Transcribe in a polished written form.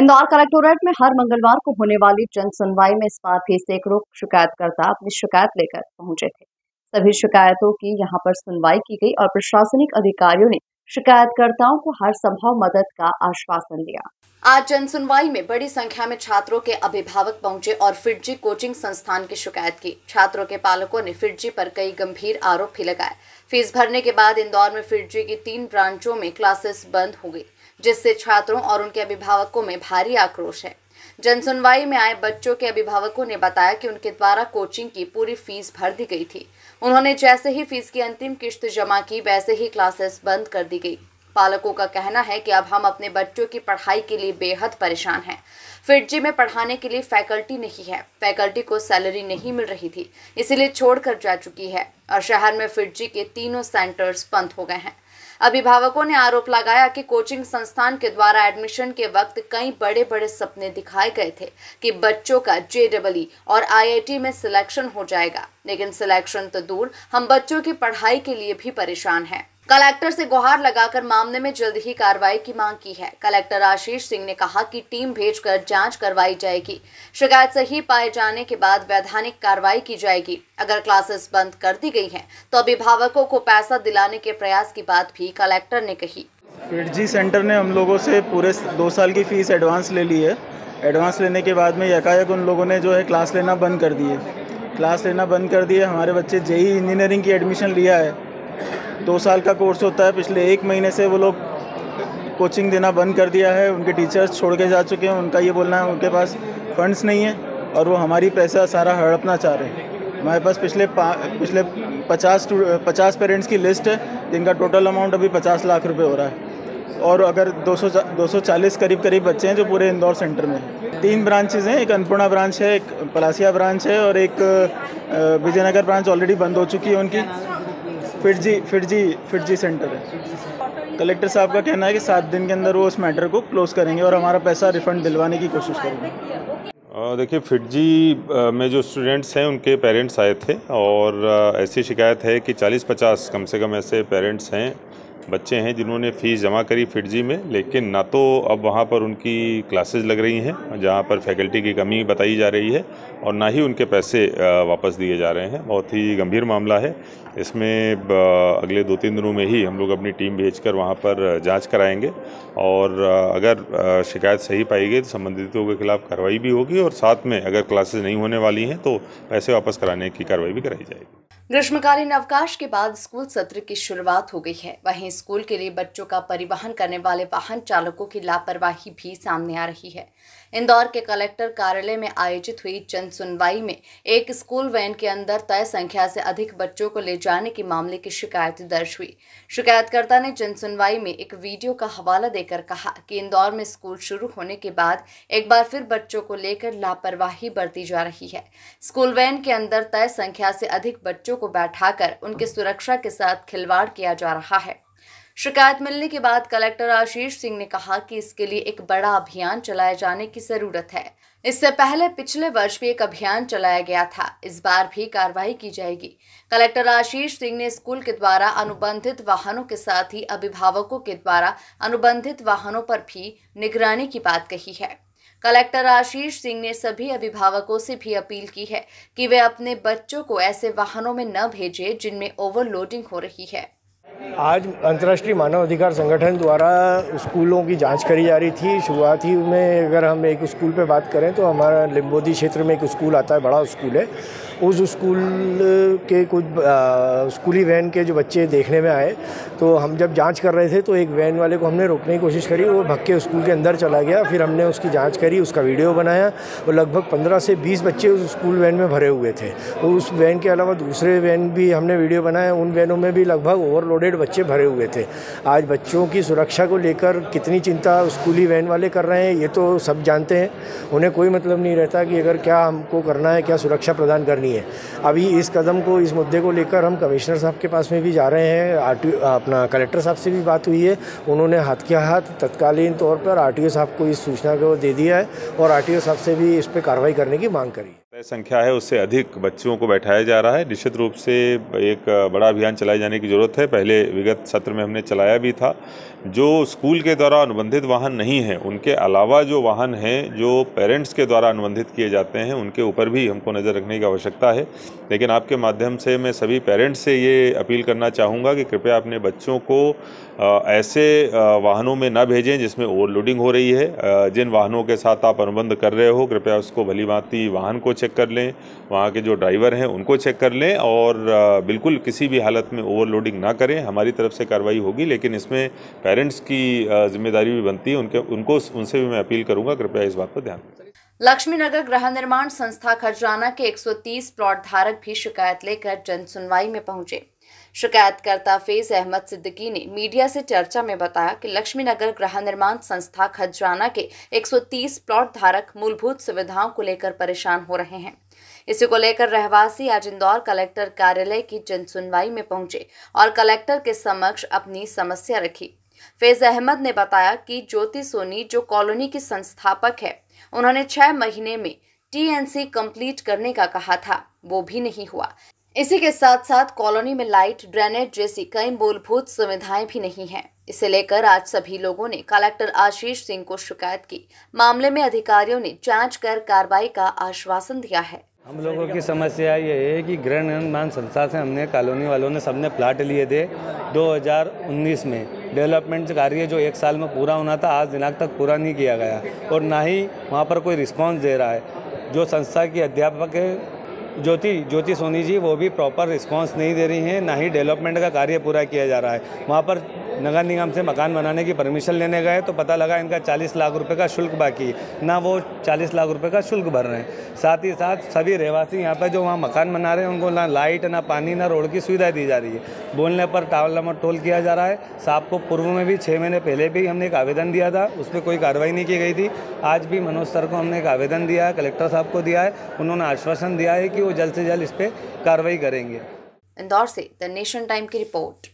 Indore collectorate में हर मंगलवार को होने वाली जन सुनवाई में इस बार भी सैकड़ों शिकायतकर्ता अपनी शिकायत लेकर पहुंचे थे। सभी शिकायतों की यहां पर सुनवाई की गई और प्रशासनिक अधिकारियों ने शिकायतकर्ताओं को हर संभव मदद का आश्वासन दिया। आज जन सुनवाई में बड़ी संख्या में छात्रों के अभिभावक पहुंचे और फिटजी कोचिंग संस्थान की शिकायत की। छात्रों के पालकों ने फिटजी पर कई गंभीर आरोप भी लगाए। फीस भरने के बाद इंदौर में फिटजी की 3 ब्रांचों में क्लासेस बंद हो गई, जिससे छात्रों और उनके अभिभावकों में भारी आक्रोश है। जन सुनवाई में आए बच्चों के अभिभावकों ने बताया कि उनके द्वारा कोचिंग की पूरी फीस भर दी गई थी। उन्होंने जैसे ही फीस की अंतिम किश्त जमा की, वैसे ही क्लासेस बंद कर दी गई। पालकों का कहना है कि अब हम अपने बच्चों की पढ़ाई के लिए बेहद परेशान हैं। फिटजी में पढ़ाने के लिए फैकल्टी नहीं है, फैकल्टी को सैलरी नहीं मिल रही थी, इसीलिए छोड़कर जा चुकी है और शहर में फिटजी के तीनों सेंटर्स बंद हो गए हैं। अभिभावकों ने आरोप लगाया कि कोचिंग संस्थान के द्वारा एडमिशन के वक्त कई बड़े बड़े सपने दिखाए गए थे कि बच्चों का JEE और IIT में सिलेक्शन हो जाएगा, लेकिन सिलेक्शन तो दूर, हम बच्चों की पढ़ाई के लिए भी परेशान हैं। कलेक्टर से गुहार लगाकर मामले में जल्द ही कार्रवाई की मांग की है। कलेक्टर आशीष सिंह ने कहा कि टीम भेजकर जांच करवाई जाएगी। शिकायत सही पाए जाने के बाद वैधानिक कार्रवाई की जाएगी। अगर क्लासेस बंद कर दी गई हैं, तो अभिभावकों को पैसा दिलाने के प्रयास की बात भी कलेक्टर ने कही। फिटजी सेंटर ने हम लोगों से पूरे 2 साल की फीस एडवांस ले ली है। एडवांस लेने के बाद में यकायक उन लोगों ने जो है क्लास लेना बंद कर दिए। हमारे बच्चे JEE इंजीनियरिंग की एडमिशन लिया है। 2 साल का कोर्स होता है। पिछले 1 महीने से वो लोग कोचिंग देना बंद कर दिया है। उनके टीचर्स छोड़ के जा चुके हैं। उनका ये बोलना है उनके पास फंड्स नहीं है और वो हमारी पैसा सारा हड़पना चाह रहे हैं। हमारे पास पिछले 50 पेरेंट्स की लिस्ट है, जिनका टोटल अमाउंट अभी 50 लाख रुपए हो रहा है और अगर 240 करीब बच्चे हैं जो पूरे इंदौर सेंटर में हैं। 3 ब्रांचेज़ हैं, एक अन्नपूर्णा ब्रांच है, एक पलासिया ब्रांच है और एक विजयनगर ब्रांच ऑलरेडी बंद हो चुकी है उनकी। फिटजी सेंटर है। कलेक्टर साहब का कहना है कि 7 दिन के अंदर वो उस मैटर को क्लोज करेंगे और हमारा पैसा रिफंड दिलवाने की कोशिश करेंगे। देखिए, फिटजी में जो स्टूडेंट्स हैं उनके पेरेंट्स आए थे और ऐसी शिकायत है कि 40-50 कम से कम ऐसे पेरेंट्स हैं, बच्चे हैं जिन्होंने फ़ीस जमा करी फिटजी में, लेकिन ना तो अब वहाँ पर उनकी क्लासेस लग रही हैं जहाँ पर फैकल्टी की कमी बताई जा रही है और ना ही उनके पैसे वापस दिए जा रहे हैं। बहुत ही गंभीर मामला है। इसमें अगले 2-3 दिनों में ही हम लोग अपनी टीम भेजकर वहाँ पर जांच कराएंगे और अगर शिकायत सही पाई गई तो संबंधितों के खिलाफ कार्रवाई भी होगी और साथ में अगर क्लासेस नहीं होने वाली हैं तो पैसे वापस कराने की कार्रवाई भी कराई जाएगी। ग्रीष्मकालीन अवकाश के बाद स्कूल सत्र की शुरुआत हो गई है। वहीं स्कूल के लिए बच्चों का परिवहन करने वाले वाहन चालकों की लापरवाही भी सामने आ रही है। इंदौर के कलेक्टर कार्यालय में आयोजित हुई जन सुनवाई में एक स्कूल वैन के अंदर तय संख्या से अधिक बच्चों को ले जाने के मामले की शिकायत दर्ज हुई। शिकायतकर्ता ने जन सुनवाई में एक वीडियो का हवाला देकर कहा कि इंदौर में स्कूल शुरू होने के बाद एक बार फिर बच्चों को लेकर लापरवाही बरती जा रही है। स्कूल वैन के अंदर तय संख्या से अधिक बच्चों को बैठाकर उनकी सुरक्षा के साथ खिलवाड़ किया जा रहा है। शिकायत मिलने के बाद कलेक्टर आशीष सिंह ने कहा कि इसके लिए एक बड़ा अभियान चलाए जाने की जरूरत है। इससे पहले पिछले वर्ष भी एक अभियान चलाया गया था, इस बार भी कार्रवाई की जाएगी। कलेक्टर आशीष सिंह ने स्कूल के द्वारा अनुबंधित वाहनों के साथ ही अभिभावकों के द्वारा अनुबंधित वाहनों पर भी निगरानी की बात कही है। कलेक्टर आशीष सिंह ने सभी अभिभावकों से भी अपील की है कि वे अपने बच्चों को ऐसे वाहनों में न भेजें जिनमें ओवरलोडिंग हो रही है। आज अंतर्राष्ट्रीय मानव अधिकार संगठन द्वारा स्कूलों की जांच करी जा रही थी। शुरुआती में अगर हम एक स्कूल पे बात करें तो हमारा लिम्बोदी क्षेत्र में एक स्कूल आता है, बड़ा स्कूल है। उस स्कूल के कुछ स्कूली वैन के जो बच्चे देखने में आए, तो हम जब जांच कर रहे थे तो एक वैन वाले को हमने रोकने की कोशिश करी, वो भग के स्कूल के अंदर चला गया। फिर हमने उसकी जांच करी, उसका वीडियो बनाया और लगभग 15 से 20 बच्चे उस स्कूल वैन में भरे हुए थे। उस वैन के अलावा दूसरे वैन भी हमने वीडियो बनाया, उन वैनों में भी लगभग ओवरलोडेड बच्चे भरे हुए थे। आज बच्चों की सुरक्षा को लेकर कितनी चिंता स्कूली वैन वाले कर रहे हैं ये तो सब जानते हैं। उन्हें कोई मतलब नहीं रहता कि अगर क्या हमको करना है, क्या सुरक्षा प्रदान करनी है। अभी इस कदम को, इस मुद्दे को लेकर हम कमिश्नर साहब के पास में भी जा रहे हैं। अपना कलेक्टर साहब से भी बात हुई है, उन्होंने हाथ के हाथ तत्कालीन तौर पर RTO साहब को इस सूचना को दे दिया है और RTO साहब से भी इस पर कार्रवाई करने की मांग करी है। संख्या है उससे अधिक बच्चों को बैठाया जा रहा है। निश्चित रूप से एक बड़ा अभियान चलाए जाने की ज़रूरत है। पहले विगत सत्र में हमने चलाया भी था। जो स्कूल के द्वारा अनुबंधित वाहन नहीं हैं, उनके अलावा जो वाहन हैं जो पेरेंट्स के द्वारा अनुबंधित किए जाते हैं, उनके ऊपर भी हमको नज़र रखने की आवश्यकता है। लेकिन आपके माध्यम से मैं सभी पेरेंट्स से ये अपील करना चाहूँगा कि कृपया अपने बच्चों को ऐसे वाहनों में ना भेजें जिसमें ओवरलोडिंग हो रही है। जिन वाहनों के साथ आप अनुबंध कर रहे हो, कृपया उसको भलीभांति वाहन को चेक कर लें, वहाँ के जो ड्राइवर हैं उनको चेक कर लें और बिल्कुल किसी भी हालत में ओवरलोडिंग ना करें। हमारी तरफ से कार्रवाई होगी, लेकिन इसमें पेरेंट्स की जिम्मेदारी भी बनती है। उनसे भी मैं अपील करूँगा, कृपया इस बात पर ध्यान दें। लक्ष्मीनगर गृह निर्माण संस्था खजराना के 130 प्लॉट धारक भी शिकायत लेकर जन सुनवाई में पहुंचे। शिकायतकर्ता फैज अहमद सिद्दीकी ने मीडिया से चर्चा में बताया कि लक्ष्मीनगर गृह निर्माण संस्था खजराना के 130 प्लॉट धारक मूलभूत सुविधाओं को लेकर परेशान हो रहे हैं। इसी को लेकर रहवासी आज इंदौर कलेक्टर कार्यालय की जन सुनवाई में पहुंचे और कलेक्टर के समक्ष अपनी समस्या रखी। फैज अहमद ने बताया कि ज्योति सोनी जो कॉलोनी की संस्थापक है, उन्होंने 6 महीने में TNC कंप्लीट करने का कहा था, वो भी नहीं हुआ। इसी के साथ साथ कॉलोनी में लाइट, ड्रेनेज जैसी कई मूलभूत सुविधाएं भी नहीं हैं। इसे लेकर आज सभी लोगों ने कलेक्टर आशीष सिंह को शिकायत की। मामले में अधिकारियों ने जांच कर कार्रवाई का आश्वासन दिया है। हम लोगों की समस्या ये है कि गृह निर्माण संस्था से हमने कॉलोनी वालों ने सबने प्लाट लिए थे 2019 में। डेवलपमेंट कार्य जो 1 साल में पूरा होना था, आज दिनांक तक पूरा नहीं किया गया और ना ही वहाँ पर कोई रिस्पांस दे रहा है। जो संस्था की अध्यापक है ज्योति सोनी जी, वो भी प्रॉपर रिस्पांस नहीं दे रही हैं, ना ही डेवलपमेंट का कार्य पूरा किया जा रहा है। वहाँ पर नगर निगम से मकान बनाने की परमिशन लेने गए तो पता लगा इनका 40 लाख रुपए का शुल्क बाकी है, ना वो 40 लाख रुपए का शुल्क भर रहे हैं। साथ ही साथ सभी रहवासी यहाँ पर जो वहाँ मकान बना रहे हैं, उनको ना लाइट, ना पानी, ना रोड की सुविधा दी जा रही है। बोलने पर टावर नंबर टोल किया जा रहा है। साहब को पूर्व में भी 6 महीने पहले भी हमने एक आवेदन दिया था, उस पर कोई कार्रवाई नहीं की गई थी। आज भी मनोज सर को हमने एक आवेदन दिया है, कलेक्टर साहब को दिया है। उन्होंने आश्वासन दिया है कि वो जल्द से जल्द इस पर कार्रवाई करेंगे। इंदौर से द नेशन टाइम की रिपोर्ट।